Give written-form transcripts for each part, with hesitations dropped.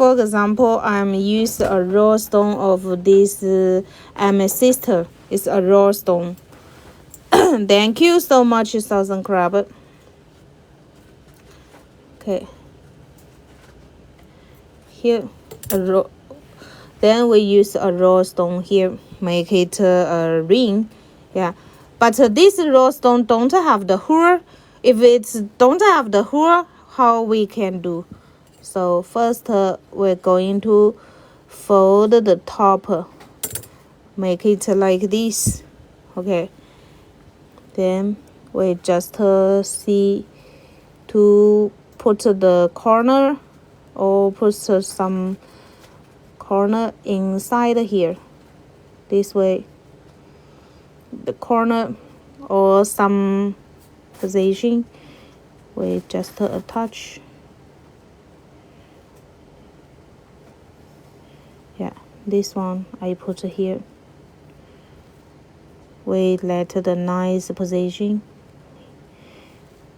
for example, I'm use a raw stone of this amethyst. It's a raw stone. Thank you so much, Thousand Crab. Okay. Here, a raw. Then we use a raw stone here, make it a ring. Yeah, but this raw stone don't have the hole. If it's don't have the hole, how we can do? So first we're going to fold the top, make it like this. Okay. Then we just see to put the corner or put some corner inside here. This way, the corner or some position, we just attach. Yeah, this one I put here. We let the nice position.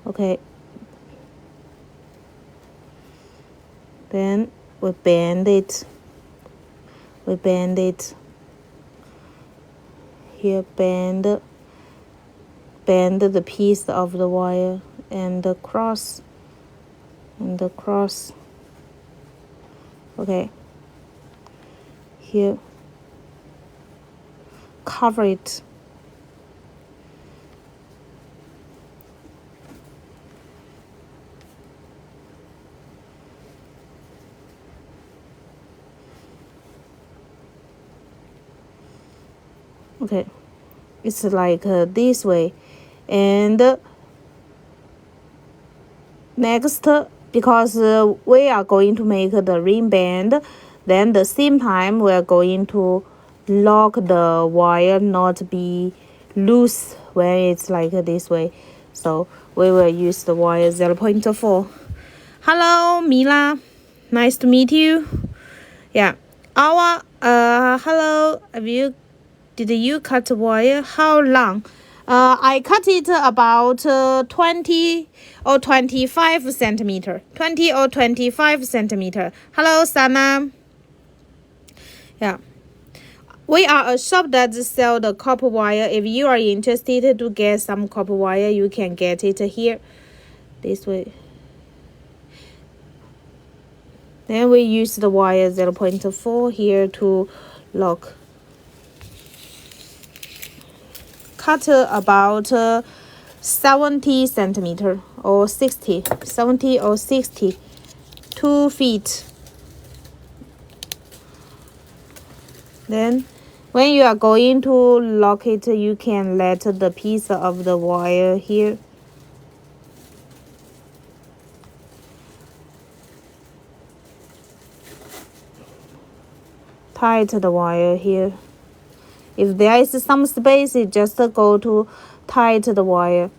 Okay. Then we bend it. We bend it. Here, bend the piece of the wire and cross and cross. Okay. Here, cover it. Okay, it's like this way. And next, because we are going to make the ring band, then the same time we are going to lock the wire not be loose when it's like this way. So we will use the wire 0.4. Hello, Mila. Nice to meet you. Yeah. Hello. Did you cut wire? How long? I cut it about 20 or 25 centimeter. 20 or 25 centimeter. Hello, Sana. Yeah. We are a shop that sell the copper wire. If you are interested to get some copper wire, you can get it here. This way. Then we use the wire 0.4 here to lock. Cut about 70 centimeter or 60, 70 or 60, 2 feet. Then when you are going to lock it, you can let the piece of the wire here. Tight the wire here. If there is some space, you just go to tight the wire.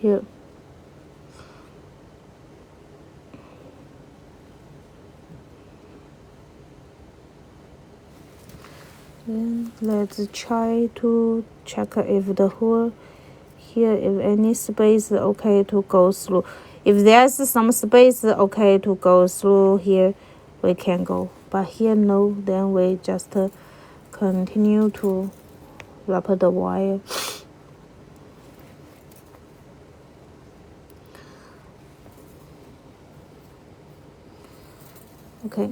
Here. Then let's try to check if the hole here, if any space, okay to go through. If there's some space, okay to go through here, we can go. But here no, then we just continue to wrap the wire. Okay.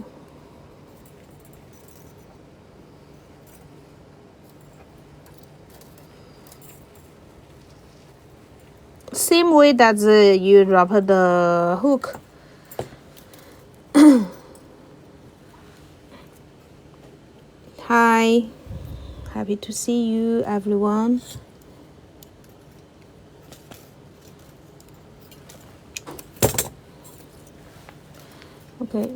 Same way that you wrap the hook. Hi, happy to see you, everyone. Okay.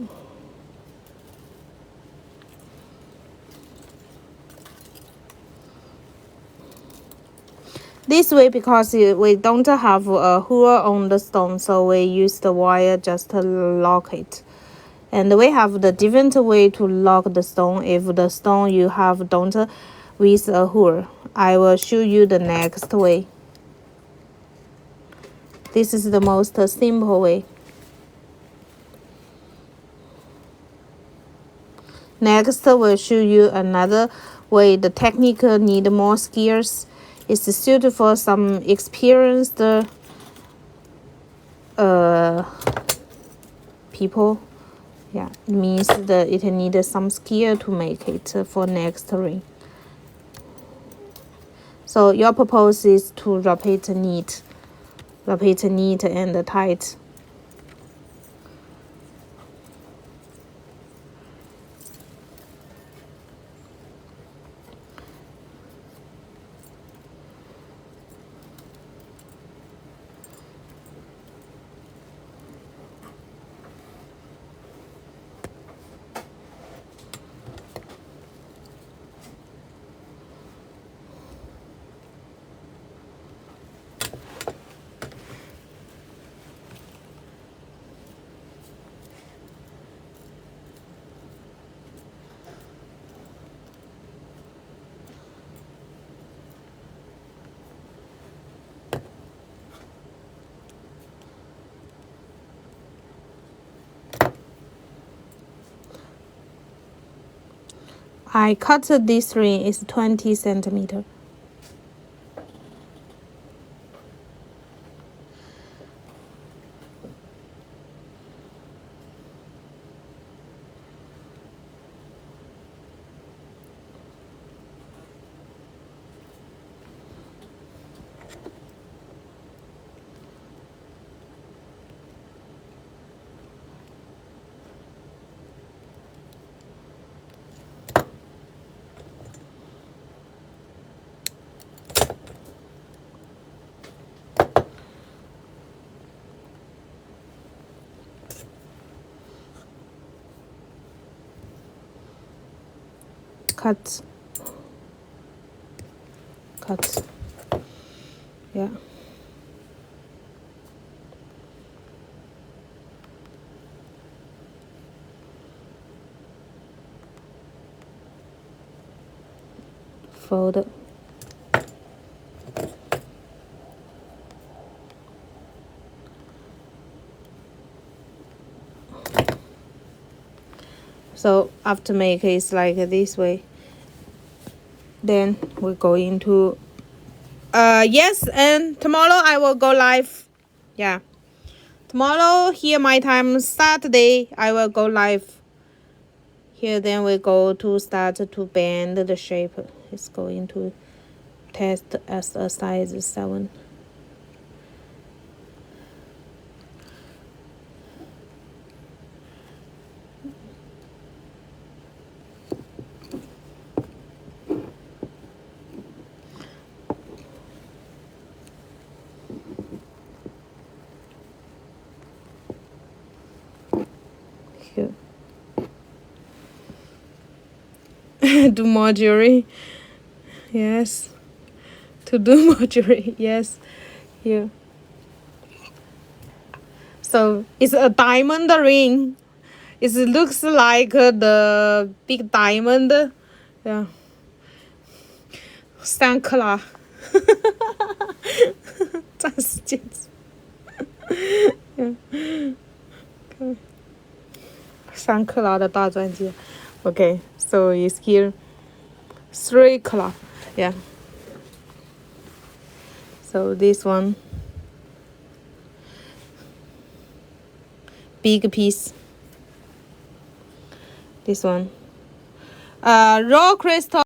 This way, because we don't have a hole on the stone, so we use the wire just to lock it. And we have the different way to lock the stone. If the stone you have don't with a hole, I will show you the next way. This is the most simple way. Next, we'll show you another way. The technique need more skills. It's suited for some experienced people. Yeah, it means that it needs some skill to make it for next ring. So your purpose is to wrap it neat and tight. I cut this ring is 20 centimeter. Cut. Yeah. Fold. So after make it like this way, then we go into yes, and tomorrow I will go live. Yeah, tomorrow here my time Saturday I will go live. Here then we go to start to bend the shape. It's going to test as a size 7. Here. Do more jewelry. Yes. To do more jewelry. Yes. Here. So it's a diamond ring. It looks like the big diamond. Yeah. 3克拉。暂时坚持。3克拉的大钻戒。Okay, so it's here 3 karat. Yeah. So this one, big piece. This one, raw crystal.